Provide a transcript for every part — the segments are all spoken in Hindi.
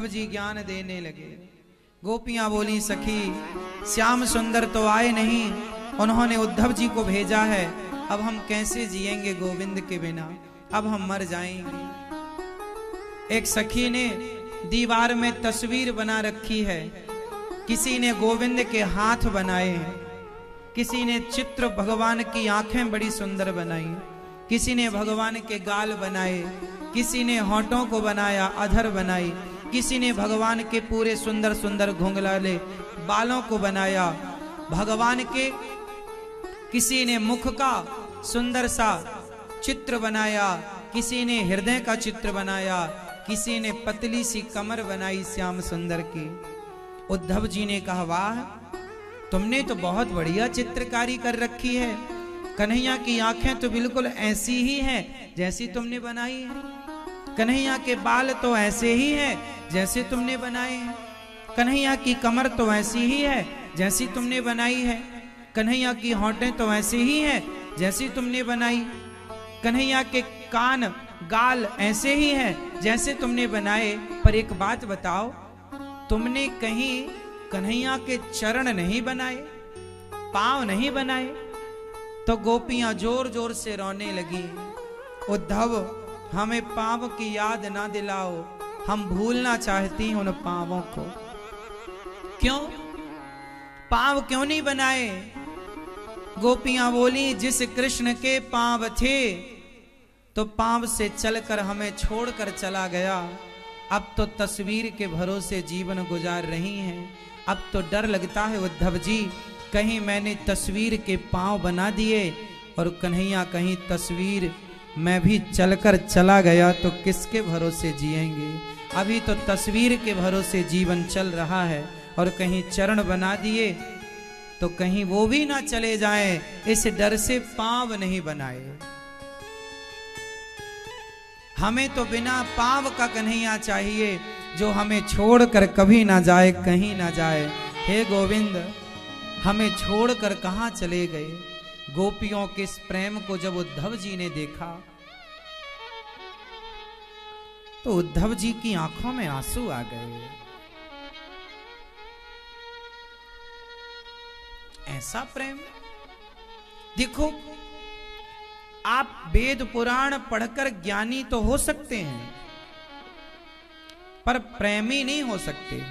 उद्धव जी ज्ञान देने लगे। गोपियां बोली, सखी श्याम सुंदर तो आए नहीं, उन्होंने उद्धव जी को भेजा है, अब हम कैसे जिएंगे गोविंद के बिना, अब हम मर जाएंगे। एक सखी ने दीवार में तस्वीर बना रखी है, किसी ने गोविंद के हाथ बनाए हैं, किसी ने चित्र भगवान की आंखें बड़ी सुंदर बनाई, किसी ने भगवान के गाल बनाए, किसी ने होठों को बनाया, अधर बनाई, किसी ने भगवान के पूरे सुंदर सुंदर घुंघराले बालों को बनाया, भगवान के किसी ने मुख का सुंदर सा चित्र बनाया, किसी ने हृदय का चित्र बनाया, किसी ने पतली सी कमर बनाई श्याम सुंदर की। उद्धव जी ने कहा, वाह तुमने तो बहुत बढ़िया चित्रकारी कर रखी है, कन्हैया की आंखें तो बिल्कुल ऐसी ही हैं जैसी तुमने बनाई है, कन्हैया के बाल तो ऐसे ही हैं जैसे तुमने बनाए हैं, कन्हैया की कमर तो ऐसी ही है जैसी तुमने बनाई है, कन्हैया की होंठें तो ऐसे ही हैं जैसी तुमने बनाई, कन्हैया के कान गाल ऐसे ही हैं जैसे तुमने बनाए। पर एक बात बताओ, तुमने कहीं कन्हैया के चरण नहीं बनाए, पांव नहीं बनाए? तो गोपियां जोर जोर से रोने लगी, उद्धव हमें पांव की याद ना दिलाओ, हम भूलना चाहती उन पांवों को। क्यों पांव क्यों नहीं बनाए? गोपियां बोली, जिस कृष्ण के पांव थे तो पांव से चलकर हमें छोड़कर चला गया, अब तो तस्वीर के भरोसे जीवन गुजार रही हैं, अब तो डर लगता है उद्धव जी कहीं मैंने तस्वीर के पांव बना दिए और कन्हैया कहीं तस्वीर मैं भी चलकर चला गया तो किसके भरोसे जिएंगे। अभी तो तस्वीर के भरोसे जीवन चल रहा है और कहीं चरण बना दिए तो कहीं वो भी ना चले जाएं, इस डर से पांव नहीं बनाए। हमें तो बिना पांव का कन्हैया चाहिए जो हमें छोड़कर कभी ना जाए, कहीं ना जाए। हे गोविंद हमें छोड़कर कहां चले गए। गोपियों के इस प्रेम को जब उद्धव जी ने देखा तो उद्धव जी की आंखों में आंसू आ गए। ऐसा प्रेम देखो, आप वेद पुराण पढ़कर ज्ञानी तो हो सकते हैं पर प्रेमी नहीं हो सकते।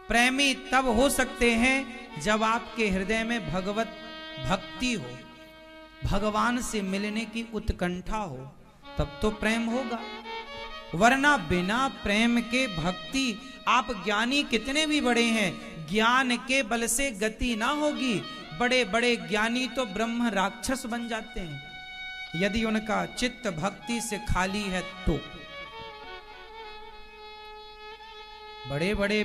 प्रेमी तब हो सकते हैं जब आपके हृदय में भगवत भक्ति हो, भगवान से मिलने की उत्कंठा हो, तब तो प्रेम होगा। वरना बिना प्रेम के भक्ति, आप ज्ञानी कितने भी बड़े हैं, ज्ञान के बल से गति ना होगी। बड़े बड़े ज्ञानी तो ब्रह्म राक्षस बन जाते हैं यदि उनका चित्त भक्ति से खाली है तो। बड़े बड़े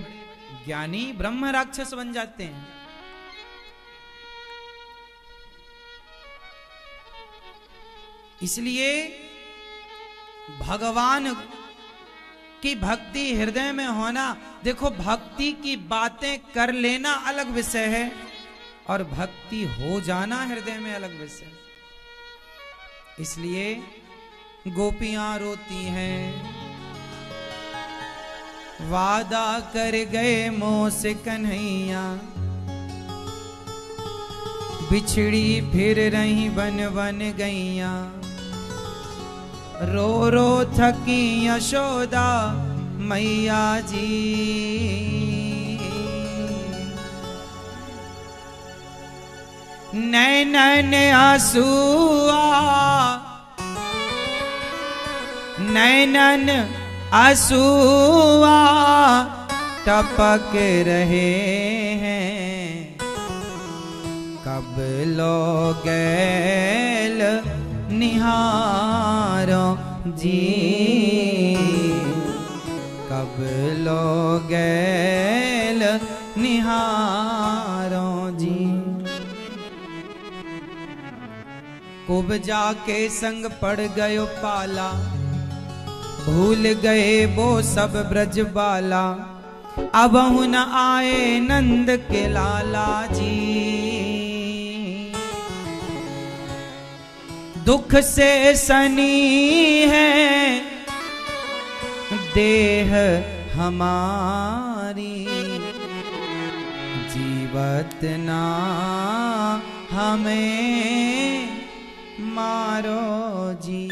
ज्ञानी ब्रह्म राक्षस बन जाते हैं। इसलिए भगवान की भक्ति हृदय में होना, देखो भक्ति की बातें कर लेना अलग विषय है और भक्ति हो जाना हृदय में अलग विषय। इसलिए गोपियां रोती हैं, वादा कर गए मोह से कन्हैया, बिछड़ी फिर रही बन बन गईया, रो रो थकी यशोदा मैया जी। नैनन आंसुआ, नैनन आंसुआ टपक रहे हैं, कब लोगैल निहारो जी, कब लोगैल निहारो जी। कुब्जा के संग पड़ गयो पाला, भूल गए वो सब ब्रज बाला, अब न आए नंद के लाला जी। दुख से सनी है देह हमारी, जीवत ना हमें मारो जी।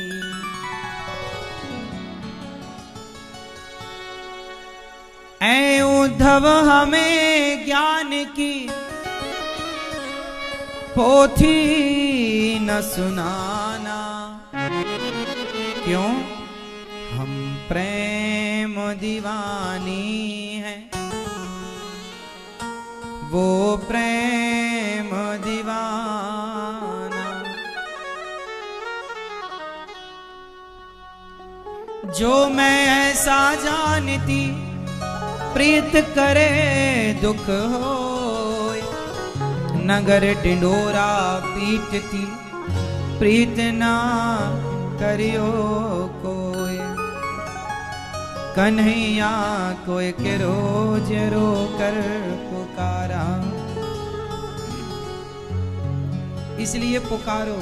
ऐ उद्धव हमें ज्ञान की पोथी न सुनाना, क्यों? हम प्रेम दीवानी हैं, वो प्रेम दीवाना। जो मैं ऐसा जानती प्रीत करे दुख होए, नगर ढिंढोरा पीटती प्रीत ना करियो कोय। कन्हैया को एक रोज रो कर पुकारा, इसलिए पुकारो